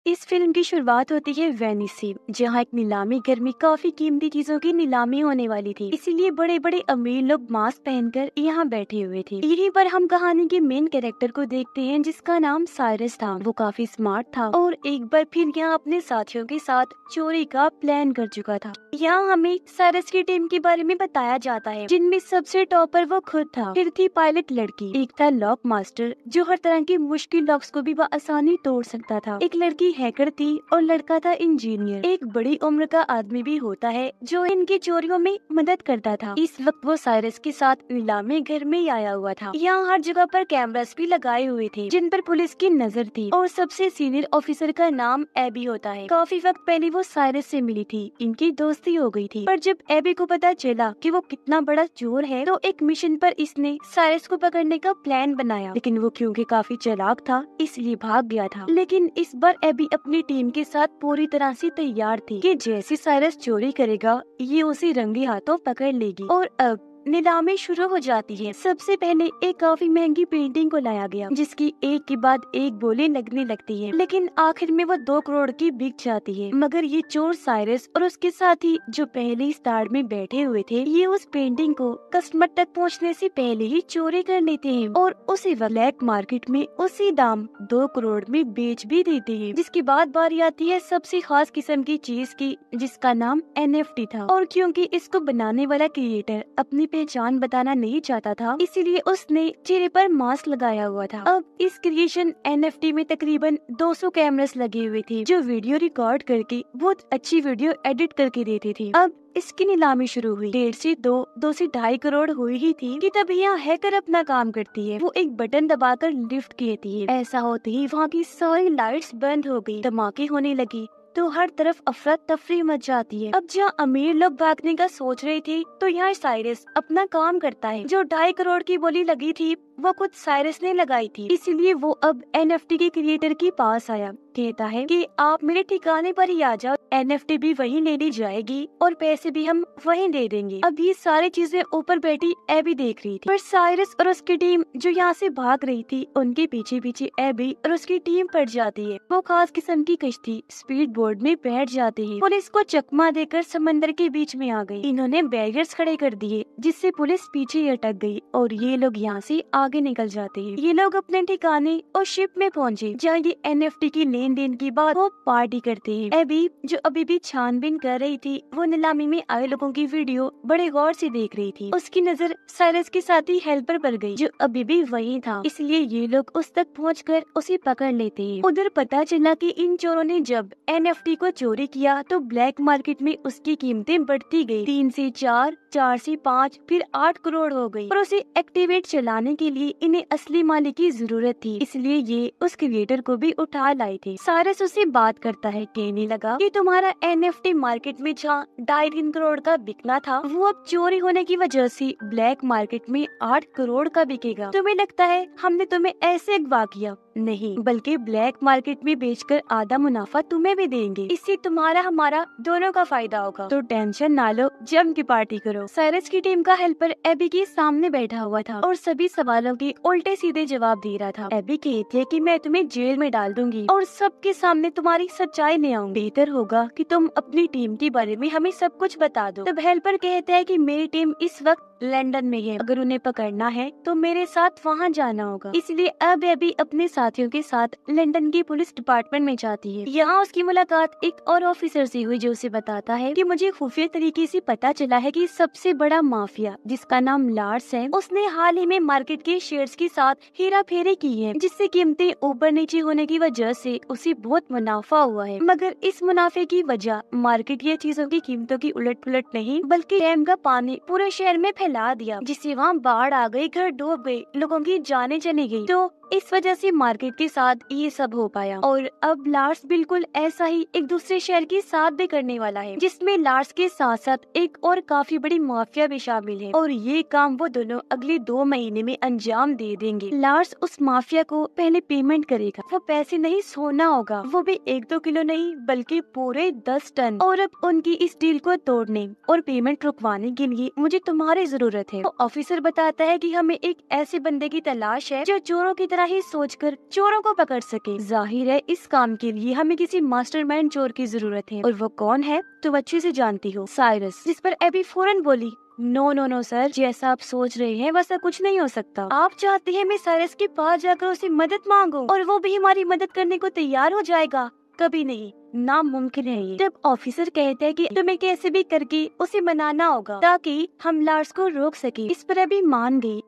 इस फिल्म की शुरुआत होती है वेनिस से, जहाँ एक नीलामी घर में काफी कीमती चीजों की नीलामी होने वाली थी। इसीलिए बड़े बड़े अमीर लोग मास्क पहनकर यहाँ बैठे हुए थे। यहीं पर हम कहानी के मेन कैरेक्टर को देखते हैं, जिसका नाम साइरस था। वो काफी स्मार्ट था और एक बार फिर यहाँ अपने साथियों के साथ चोरी का प्लान कर चुका था। यहाँ हमें साइरस की टीम के बारे में बताया जाता है, जिनमें सबसे टॉपर वो खुद था। फिर थी पायलट लड़की, एक था लॉक मास्टर जो हर तरह की मुश्किल लॉक्स को भी आसानी तोड़ सकता था, एक लड़की हैकर थी और लड़का था इंजीनियर। एक बड़ी उम्र का आदमी भी होता है जो इनकी चोरियों में मदद करता था। इस वक्त वो साइरस के साथ नीलामी घर में आया हुआ था। यहाँ हर जगह पर कैमरास भी लगाए हुए थे, जिन पर पुलिस की नजर थी। और सबसे सीनियर ऑफिसर का नाम एबी होता है। काफी वक्त पहले वो साइरस से मिली थी, इनकी दोस्ती हो गई थी। पर जब एबी को पता चला कि वो कितना बड़ा चोर है, तो एक मिशन पर इसने साइरस को पकड़ने का प्लान बनाया। लेकिन वो क्योंकि काफी चालाक था, इसलिए भाग गया था। लेकिन इस बार एबी अपनी टीम के साथ पूरी तरह से तैयार थी कि जैसे साइरस चोरी करेगा, ये उसे रंगे हाथों पकड़ लेगी। और अब नीलामी शुरू हो जाती है। सबसे पहले एक काफी महंगी पेंटिंग को लाया गया, जिसकी एक के बाद एक बोली लगने लगती है। लेकिन आखिर में वो 2 करोड़ की बिक जाती है। मगर ये चोर साइरस और उसके साथी जो पहले ही स्टार में बैठे हुए थे, ये उस पेंटिंग को कस्टमर तक पहुंचने से पहले ही चोरी कर लेते हैं और उसे ब्लैक मार्केट में उसी दाम 2 करोड़ में बेच भी देते हैं। जिसके बाद बारी आती है सबसे खास किस्म की चीज की, जिसका नाम NFT था। और क्योंकि इसको बनाने वाला क्रिएटर अपनी पहचान बताना नहीं चाहता था, इसीलिए उसने चेहरे पर मास्क लगाया हुआ था। अब इस क्रिएशन NFT में तकरीबन 200 कैमरास लगे हुए थे, जो वीडियो रिकॉर्ड करके बहुत अच्छी वीडियो एडिट करके देते थे। अब इसकी नीलामी शुरू हुई। 1.5 से 2 से 2.5 करोड़ हुई ही थी कि तब यहाँ हैकर अपना काम करती है। वो एक बटन दबाकर लिफ्ट कहती है। ऐसा होते ही वहाँ की सारी लाइट्स बंद हो गई, धमाके होने लगी तो हर तरफ अफरा तफरी मच जाती है। अब जहाँ अमीर लोग भागने का सोच रहे थे, तो यहाँ साइरस अपना काम करता है। जो 2.5 करोड़ की बोली लगी थी, वो खुद साइरस ने लगाई थी। इसीलिए वो अब NFT के क्रिएटर के पास आया। कहता है कि आप मेरे ठिकाने पर ही आ जाओ, NFT भी वहीं ले ली जाएगी और पैसे भी हम वहीं दे देंगे। अब ये सारी चीजें ऊपर बैठी एबी देख रही थी, पर साइरस और उसकी टीम जो यहाँ से भाग रही थी, उनके पीछे पीछे एबी और उसकी टीम पड़ जाती है। वो खास किस्म की कश्ती स्पीड बोर्ड में बैठ जाते हैं। पुलिस को चकमा देकर समंदर के बीच में आ गई। इन्होंने बैरियर्स खड़े कर दिए, जिससे पुलिस पीछे अटक गई और ये लोग यहाँ से आगे निकल जाते हैं। ये लोग अपने ठिकाने और शिप में पहुँचे, जहाँ ये NFT की लेन देन की बात वो पार्टी करते हैं। एबी जो अभी भी छानबीन कर रही थी, वो नीलामी में आए लोगों की वीडियो बड़े गौर से देख रही थी। उसकी नजर साइरस के साथी हेल्पर पर गई, जो अभी भी वही था। इसलिए ये लोग उस तक पहुंचकर उसे पकड़ लेते हैं। उधर पता चला कि इन चोरों ने जब NFT को चोरी किया, तो ब्लैक मार्केट में उसकी कीमतें बढ़ती गई। 3 से 4, 4 से 5, फिर 8 करोड़ हो गई। और उसे एक्टिवेट चलाने के लिए इन्हें असली मालिक की जरूरत थी, इसलिए ये उस क्रिएटर को भी उठा लाए थे। साइरस उससे बात करता है, कहने लगा कि तुम्हारा NFT मार्केट में जहाँ 2.5-3 करोड़ का बिकना था, वो अब चोरी होने की वजह से ब्लैक मार्केट में 8 करोड़ का बिकेगा। तुम्हें लगता है हमने तुम्हें ऐसे अगवा किया? नहीं, बल्कि ब्लैक मार्केट में बेचकर आधा मुनाफा तुम्हें भी देंगे। इससे तुम्हारा हमारा दोनों का फायदा होगा। तो टेंशन ना लो, जम की पार्टी करो। साइरस की टीम का हेल्पर एबी के सामने बैठा हुआ था और सभी सवालों के उल्टे सीधे जवाब दे रहा था। एबी कहती है कि मैं तुम्हें जेल में डाल दूंगी और सबके सामने तुम्हारी सच्चाई ले आऊंगी। बेहतर होगा कि तुम अपनी टीम के बारे में हमें सब कुछ बता दो। तब हेल्पर कहता है कि मेरी टीम इस वक्त लंदन में है, अगर उन्हें पकड़ना है तो मेरे साथ वहाँ जाना होगा। इसलिए अब एबी अपने साथियों के साथ लंदन की पुलिस डिपार्टमेंट में जाती है। यहाँ उसकी मुलाकात एक और ऑफिसर से हुई, जो उसे बताता है कि मुझे खुफिया तरीके से पता चला है कि सबसे बड़ा माफिया, जिसका नाम लार्स है, उसने हाल ही में मार्केट के शेयर्स के साथ हेरा फेरी की है, जिससे कीमतें ऊपर नीचे होने की वजह से उसे बहुत मुनाफा हुआ है। मगर इस मुनाफे की वजह मार्केट या चीजों की कीमतों की उलट पुलट नहीं, बल्कि डैम का पानी पूरे शहर में फैला दिया, जिससे वहाँ बाढ़ आ गई, घर डूब गए, लोगों की जानें चली गई। तो इस वजह से मार्केट के साथ ये सब हो पाया। और अब लार्स बिल्कुल ऐसा ही एक दूसरे शहर के साथ भी करने वाला है, जिसमें लार्स के साथ साथ एक और काफी बड़ी माफिया भी शामिल है। और ये काम वो दोनों अगले 2 महीने में अंजाम दे देंगे। लार्स उस माफिया को पहले पेमेंट करेगा। वो पैसे नहीं, सोना होगा, वो भी 1-2 किलो नहीं, बल्कि पूरे 10 टन। और अब उनकी इस डील को तोड़ने और पेमेंट रुकवाने के लिए मुझे तुम्हारी जरूरत है। तो ऑफिसर बताता है कि हमें एक ऐसे बंदे की तलाश है जो चोरों की तरह ही सोचकर चोरों को पकड़ सके। जाहिर है इस काम के लिए हमें किसी मास्टरमाइंड चोर की जरूरत है, और वो कौन है तुम अच्छे से जानती हो, साइरस। जिस पर एबी फौरन बोली, नो नो नो सर, जैसा आप सोच रहे हैं वैसा कुछ नहीं हो सकता। आप चाहते हैं मैं साइरस के पास जाकर उसे मदद मांगूं और वो भी हमारी मदद करने को तैयार हो जाएगा? कभी नहीं, नामुमकिन है ये। तब ऑफिसर कहते हैं कि तुम्हें कैसे भी करके उसे मनाना होगा ताकि हम लार्स को रोक सके। इस पर अभी मान गई,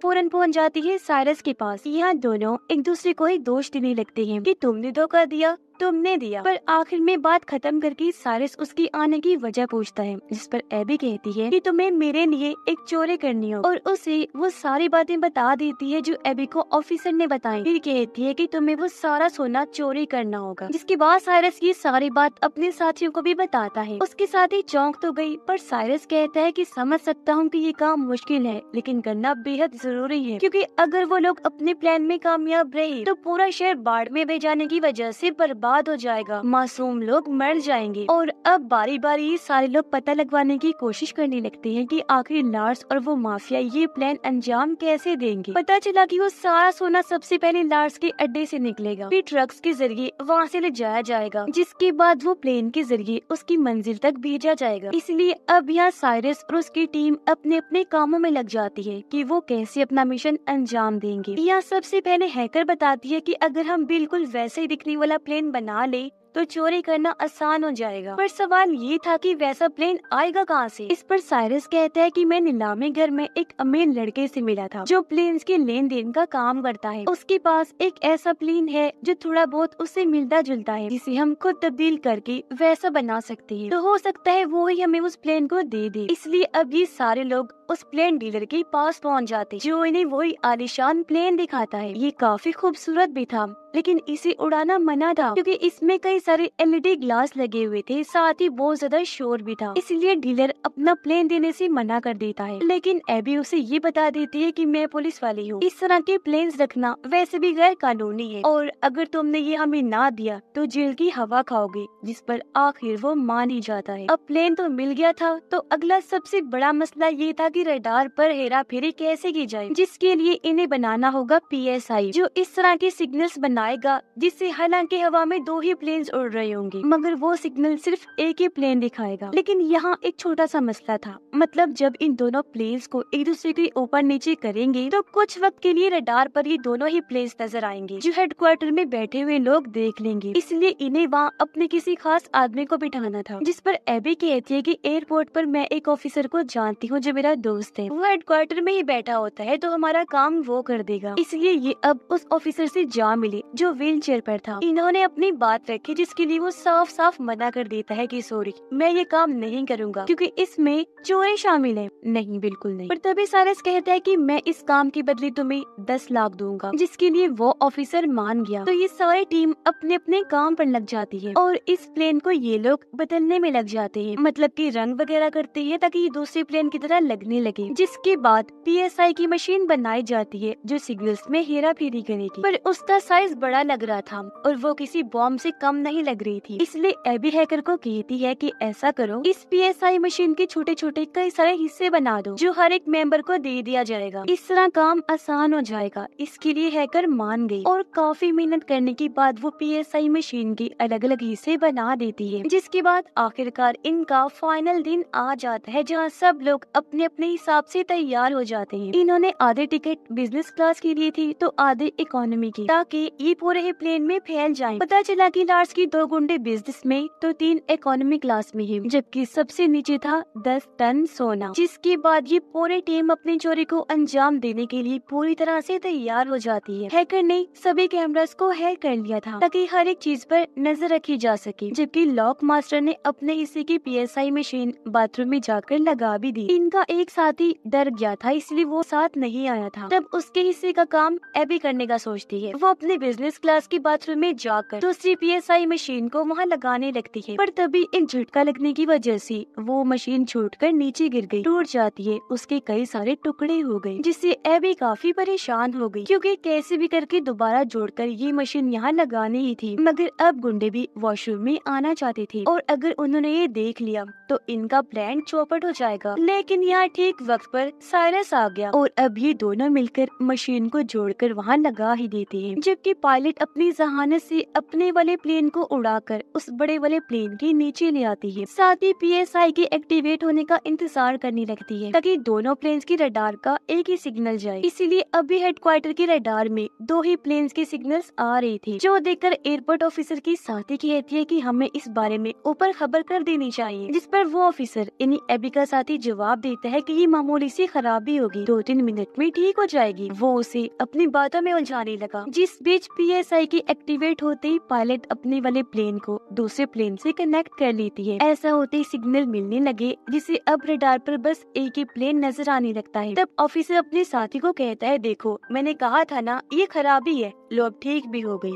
फौरन पहुंच जाती है साइरस के पास। यहाँ दोनों एक दूसरे को ही दोष देने लगते हैं कि तुमने धोखा दिया, तुमने दिया। पर आखिर में बात खत्म करके साइरस उसकी आने की वजह पूछता है, जिस पर एबी कहती है कि तुम्हें मेरे लिए एक चोरी करनी हो, और उसे वो सारी बातें बता देती है जो एबी को ऑफिसर ने बताई। फिर कहती है कि तुम्हें वो सारा सोना चोरी करना होगा, जिसके बाद साइरस ये सारी बात अपने साथियों को भी बताता है। उसके साथी चौंक तो गई, पर साइरस कहता है कि समझ सकता हूँ कि ये काम मुश्किल है, लेकिन करना बेहद जरूरी है, क्योंकि अगर वो लोग अपने प्लान में कामयाब रहे तो पूरा शहर बाढ़ में बह जाने की वजह से बर्बाद हो जाएगा, मासूम लोग मर जाएंगे। और अब बारी बारी सारे लोग पता लगवाने की कोशिश करने लगते हैं कि आखिर लार्स और वो माफिया ये प्लान अंजाम कैसे देंगे। पता चला कि वो सारा सोना सबसे पहले लार्स के अड्डे से निकलेगा, फिर ट्रक्स के जरिए वहाँ से ले जाया जाएगा, जिसके बाद वो प्लेन के जरिए उसकी मंजिल तक भेजा जाएगा। इसलिए अब यहाँ साइरस और उसकी टीम अपने अपने कामों में लग जाती है कि वो कैसे अपना मिशन अंजाम देंगे। यहाँ सबसे पहले हैकर बताती है कि अगर हम बिल्कुल वैसे ही दिखने वाला प्लेन बना ले तो चोरी करना आसान हो जाएगा। पर सवाल ये था कि वैसा प्लेन आएगा कहाँ से। इस पर साइरस कहता है कि मैं नीलामी घर में एक अमीर लड़के से मिला था जो प्लेन्स के लेन देन का काम करता है। उसके पास एक ऐसा प्लेन है जो थोड़ा बहुत उससे मिलता जुलता है, जिसे हम खुद तब्दील करके वैसा बना सकते हैं। तो हो सकता है वो ही हमें उस प्लेन को दे दे। इसलिए अब ये सारे लोग उस प्लेन डीलर के पास पहुंच जाते, जो इन्हें वही आलीशान प्लेन दिखाता है। ये काफी खूबसूरत भी था, लेकिन इसे उड़ाना मना था क्योंकि इसमें कई सारे एलईडी ग्लास लगे हुए थे, साथ ही बहुत ज्यादा शोर भी था। इसलिए डीलर अपना प्लेन देने से मना कर देता है, लेकिन एबी उसे ये बता देती है कि मैं पुलिस वाली हूँ, इस तरह के प्लेन्स रखना वैसे भी गैर कानूनी है, और अगर तुमने ये हमें ना दिया तो जेल की हवा खाओगे। जिस पर आखिर वो मान ही जाता है। अब प्लेन तो मिल गया था, तो अगला सबसे बड़ा मसला ये था कि रडार पर हेरा फेरी कैसे की जाए, जिसके लिए इन्हें बनाना होगा PSI, जो इस तरह के सिग्नल्स बनाएगा जिससे हालांकि हवा में 2 ही प्लेन्स उड़ रहे होंगे, मगर वो सिग्नल सिर्फ एक ही प्लेन दिखाएगा। लेकिन यहाँ एक छोटा सा मसला था, मतलब जब इन दोनों प्लेन्स को एक दूसरे के ऊपर नीचे करेंगे तो कुछ वक्त के लिए रडार पर ही दोनों ही प्लेन्स नजर आएंगे, जो हेडक्वार्टर में बैठे हुए लोग देख लेंगे। इसलिए इन्हें वहाँ अपने किसी खास आदमी को बिठाना था। जिस पर एबी कहती है कि एयरपोर्ट पर मैं एक ऑफिसर को जानती हूँ जो मेरा दोस्त है, वो हेडक्वार्टर में ही बैठा होता है, तो हमारा काम वो कर देगा। इसलिए ये अब उस ऑफिसर से जा मिले जो व्हील चेयर पर था। इन्होंने अपनी बात रखी, जिसके लिए वो साफ साफ मना कर देता है कि सॉरी, मैं ये काम नहीं करूँगा क्योंकि इसमें चोरी शामिल है। नहीं, बिल्कुल नहीं। पर तभी साइरस कहता है कि मैं इस काम के बदले तुम्हें 10 लाख दूंगा, जिसके लिए वो ऑफिसर मान गया। तो ये सारी टीम अपने अपने काम पर लग जाती है और इस प्लेन को ये लोग बदलने में लग जाते हैं, मतलब कि रंग वगैरह करते हैं ताकि ये दूसरे प्लेन की तरह लगने लगे। जिसके बाद PSI की मशीन बनाई जाती है जो सिग्नल्स में हेरा फेरी करेगी, पर उसका साइज बड़ा लग रहा था और वो किसी बॉम्ब से कम नहीं लग रही थी। इसलिए एबी हैकर को कहती है कि ऐसा करो, इस PSI मशीन के छोटे छोटे कई सारे हिस्से बना दो जो हर एक मेंबर को दे दिया जाएगा, इस तरह काम आसान हो जाएगा। इसके लिए हैकर मान गई और काफी मेहनत करने के बाद वो PSI मशीन के अलग अलग हिस्से बना देती है। जिसके बाद आखिरकार इनका फाइनल दिन आ जाता है, जहाँ सब लोग अपने अपने हिसाब से तैयार हो जाते हैं। इन्होंने आधे टिकट बिजनेस क्लास की ली थी तो आधे इकोनॉमी की, ताकि ये पूरे ही प्लेन में फैल जाएं। पता चला कि लार्स की 2 गुंडे बिजनेस में तो 3 इकोनॉमी क्लास में है, जबकि सबसे नीचे था 10 टन सोना। जिसके बाद ये पूरी टीम अपनी चोरी को अंजाम देने के लिए पूरी तरह से तैयार हो जाती है। हैकर ने सभी कैमरास को हैक कर लिया था ताकि हर एक चीज पर नजर रखी जा सके, जबकि लॉक मास्टर ने अपने हिस्से की PSI मशीन बाथरूम में जाकर लगा भी दी। इनका एक साथी डर गया था, इसलिए वो साथ नहीं आया था। तब उसके हिस्से का काम एबी करने का सोचती है। वो अपने बिजनेस क्लास के बाथरूम में जाकर दूसरी PSI मशीन को वहाँ लगाने लगती है, पर तभी एक झटका लगने की वजह से वो मशीन छूटकर नीचे गिर गई, टूट जाती है, उसके कई सारे टुकड़े हो गए, जिससे एबी काफी परेशान हो गई क्योंकि कैसे भी करके दोबारा जोड़कर ये मशीन यहाँ लगानी ही थी। मगर अब गुंडे भी वॉशरूम में आना चाहते थे और अगर उन्होंने ये देख लिया तो इनका प्लान चौपट हो जाएगा। लेकिन यहाँ ठीक एक वक्त पर साइरस आ गया और अब ये दोनों मिलकर मशीन को जोड़कर वहाँ लगा ही देते हैं, जबकि पायलट अपनी जहानत से अपने वाले प्लेन को उड़ाकर उस बड़े वाले प्लेन के नीचे ले आती है। साथ ही PSI के एक्टिवेट होने का इंतजार करने लगती है ताकि दोनों प्लेन्स की रडार का एक ही सिग्नल जाए। इसीलिए अभी हेडक्वार्टर के रडार में 2 ही प्लेन्स के सिग्नल्स आ रहे थे, जो देखकर एयरपोर्ट ऑफिसर की साथी कहती है कि हमें इस बारे में ऊपर खबर कर देनी चाहिए, जिस पर वो ऑफिसर यानी एबी का साथी जवाब देता है कि ये मामूली सी खराबी होगी, 2-3 मिनट में ठीक हो जाएगी। वो उसे अपनी बातों में उलझाने लगा। जिस बीच PSI की एक्टिवेट होते ही पायलट अपने वाले प्लेन को दूसरे प्लेन से कनेक्ट कर लेती है। ऐसा होते ही सिग्नल मिलने लगे, जिसे अब रडार पर बस एक ही प्लेन नजर आने लगता है। तब ऑफिसर अपने साथी को कहता है, देखो मैंने कहा था ना ये खराबी है, लो अब ठीक भी हो गई।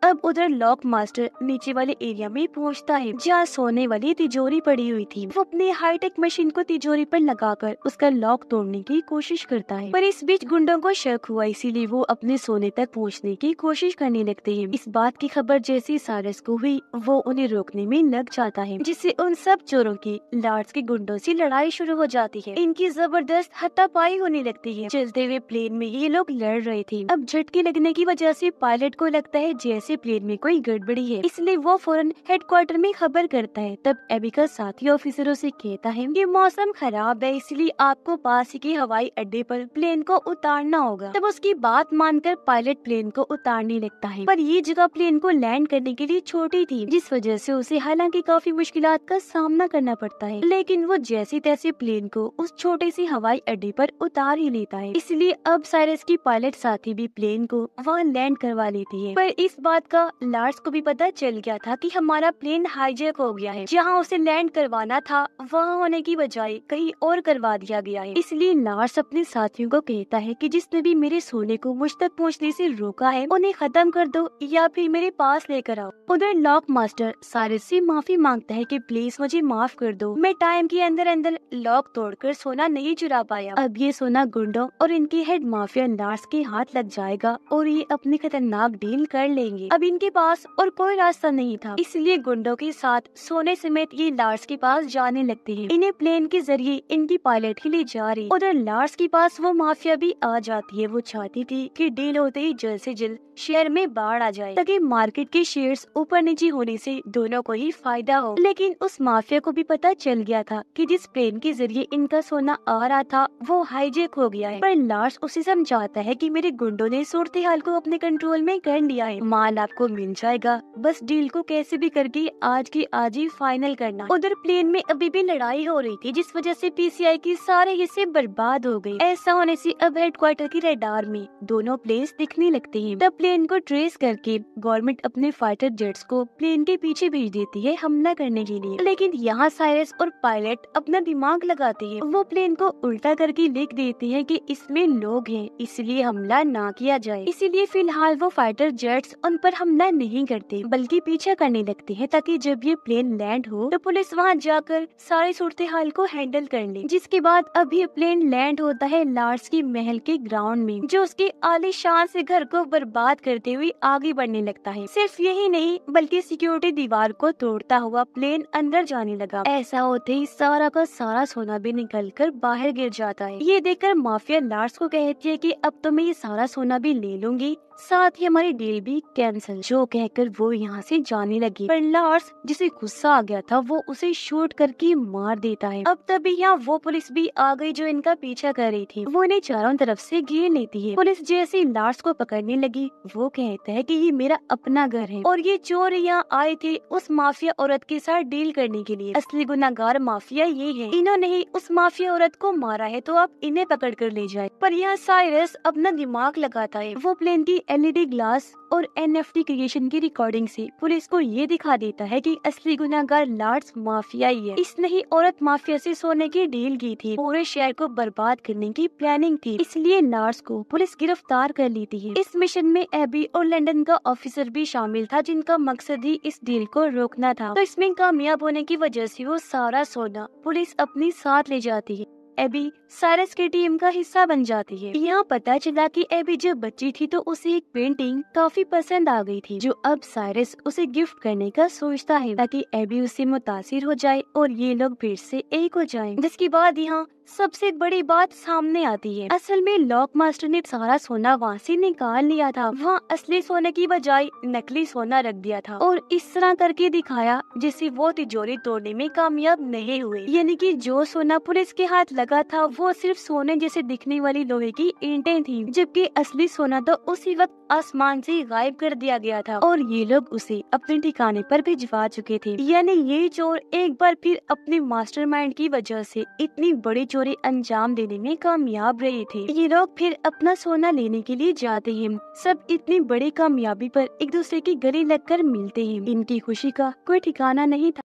अब उधर लॉक मास्टर नीचे वाले एरिया में पहुंचता है जहाँ सोने वाली तिजोरी पड़ी हुई थी। वो अपनी हाईटेक मशीन को तिजोरी पर लगाकर उसका लॉक तोड़ने की कोशिश करता है, पर इस बीच गुंडों को शक हुआ, इसीलिए वो अपने सोने तक पहुंचने की कोशिश करने लगते हैं। इस बात की खबर जैसी साइरस को हुई, वो उन्हें रोकने में लग जाता है, जिससे उन सब चोरों की लार्ड्स के गुंडों से लड़ाई शुरू हो जाती है। इनकी जबरदस्त हाथापाई होने लगती है। चलते हुए प्लेन में ये लोग लड़ रहे थे। अब झटके लगने की वजह से पायलट को लगता है जैसे प्लेन में कोई गड़बड़ी है, इसलिए वो फौरन हेडक्वार्टर में खबर करता है। तब एबी का साथी ऑफिसरों से कहता है कि मौसम खराब है, इसलिए आपको पास ही के हवाई अड्डे पर प्लेन को उतारना होगा। तब उसकी बात मानकर पायलट प्लेन को उतारने लगता है, पर ये जगह प्लेन को लैंड करने के लिए छोटी थी, जिस वजह से उसे हालांकि काफी मुश्किलात का सामना करना पड़ता है, लेकिन वो जैसे तैसे प्लेन को उस छोटे से हवाई अड्डे पर उतार ही लेता है। इसलिए अब साइरस की पायलट साथी भी प्लेन को वहाँ लैंड करवा लेती है। पर इस बात का लार्स को भी पता चल गया था कि हमारा प्लेन हाईजैक हो गया है, जहां उसे लैंड करवाना था वहां होने की बजाय कहीं और करवा दिया गया है। इसलिए लार्स अपने साथियों को कहता है कि जिसने भी मेरे सोने को मुझ तक पहुंचने से रोका है उन्हें खत्म कर दो या फिर मेरे पास लेकर आओ। उधर लॉक मास्टर साइरस से माफी मांगता है कि प्लीज मुझे माफ कर दो, मैं टाइम के अंदर अंदर लॉक तोड़कर सोना नहीं चुरा पाया। अब ये सोना गुंडों और इनके हेड माफिया लार्स के हाथ लग जाएगा और ये अपनी खतरनाक डील कर लेंगे। अब इनके पास और कोई रास्ता नहीं था, इसलिए गुंडों के साथ सोने समेत ये लार्स के पास जाने लगते हैं। इन्हें प्लेन के जरिए इनकी पायलट ही ले जा रही। उधर लार्स के पास वो माफिया भी आ जाती है। वो चाहती थी कि डील होते ही जल्द से जल्द शेयर में बाढ़ आ जाए ताकि मार्केट के शेयर्स ऊपर नीचे होने से दोनों को ही फायदा हो। लेकिन उस माफिया को भी पता चल गया था कि जिस प्लेन के जरिए इनका सोना आ रहा था वो हाईजैक हो गया है। पर लार्स उसे समझाता है कि मेरे गुंडों ने सूरत हाल को अपने कंट्रोल में कर लिया है, माल आपको मिल जाएगा, बस डील को कैसे भी करके आज की आज ही फाइनल करना। उधर प्लेन में अभी भी लड़ाई हो रही थी, जिस वजह से PCI की सारे हिस्से बर्बाद हो गए। ऐसा होने से अब हेडक्वार्टर की रडार में दोनों प्लेन्स दिखने लगते हैं। तब प्लेन को ट्रेस करके गवर्नमेंट अपने फाइटर जेट्स को प्लेन के पीछे भेज देती है हमला करने के लिए। लेकिन यहाँ साइरस और पायलट अपना दिमाग लगाते हैं। वो प्लेन को उल्टा करके लिख देते हैं कि इसमें लोग हैं, इसलिए हमला ना किया जाए। इसीलिए फिलहाल वो फाइटर जेट्स उन पर हमला नहीं करते, बल्कि पीछा करने लगते हैं ताकि जब ये प्लेन लैंड हो तो पुलिस वहाँ जाकर सारी सूरत हाल को हैंडल कर ले। जिसके बाद अभी प्लेन लैंड होता है लार्स की महल के ग्राउंड में, जो उसके आलीशान से घर को बर्बाद करते हुए आगे बढ़ने लगता है। सिर्फ यही नहीं बल्कि सिक्योरिटी दीवार को तोड़ता हुआ प्लेन अंदर जाने लगा। ऐसा होते ही सारा का सारा सोना भी निकलकर बाहर गिर जाता है। ये देखकर माफिया लार्स को कहती है कि अब तो मैं ये सारा सोना भी ले लूंगी, साथ ही हमारी डील भी कैंसिल। जो कहकर वो यहाँ से जाने लगी, पर लार्स जिसे गुस्सा आ गया था वो उसे शूट करके मार देता है। अब तभी यहाँ वो पुलिस भी आ गई जो इनका पीछा कर रही थी। वो इन्हें चारों तरफ से घेर लेती है। पुलिस जैसे लार्स को पकड़ने लगी, वो कहता है कि ये मेरा अपना घर है और ये चोर यहाँ आए थे उस माफिया औरत के साथ डील करने के लिए। असली गुनाहगार माफिया ये है, इन्होंने ही उस माफिया औरत को मारा है, तो आप इन्हें पकड़ कर ले जाए। पर यहाँ साइरस अपना दिमाग लगाता है। वो प्लेन की LED ग्लास और NFT क्रिएशन की रिकॉर्डिंग से पुलिस को ये दिखा देता है कि असली गुनाहगार लार्स माफिया ही है। इसने ही औरत माफिया से सोने की डील की थी, पूरे शहर को बर्बाद करने की प्लानिंग थी, इसलिए लार्स को पुलिस गिरफ्तार कर लेती है। इस मिशन में एबी और लंदन का ऑफिसर भी शामिल था, जिनका मकसद ही इस डील को रोकना था। तो इसमें कामयाब होने की वजह से वो सारा सोना पुलिस अपने साथ ले जाती है। एबी साइरस की टीम का हिस्सा बन जाती है। यहाँ पता चला कि एबी जब बच्ची थी तो उसे एक पेंटिंग काफी पसंद आ गई थी, जो अब साइरस उसे गिफ्ट करने का सोचता है ताकि एबी उससे मुतासिर हो जाए और ये लोग फिर से एक हो जाएं। जिसके बाद यहाँ सबसे बड़ी बात सामने आती है। असल में लॉक मास्टर ने सारा सोना वहाँ से निकाल लिया था। वहाँ असली सोने की बजाय नकली सोना रख दिया था और इस तरह करके दिखाया जिससे वो तिजोरी तोड़ने में कामयाब नहीं हुए। यानी कि जो सोना पुलिस के हाथ लगा था वो सिर्फ सोने जैसे दिखने वाली लोहे की ईंटें थी, जबकि असली सोना तो उसी वक्त आसमान से गायब कर दिया गया था और ये लोग उसे अपने ठिकाने पर भिजवा चुके थे। यानी ये चोर एक बार फिर अपने मास्टरमाइंड की वजह से इतनी बड़ी चोरी अंजाम देने में कामयाब रहे थे। ये लोग फिर अपना सोना लेने के लिए जाते हैं। सब इतनी बड़ी कामयाबी पर एक दूसरे के गले लगकर मिलते हैं। इनकी खुशी का कोई ठिकाना नहीं था।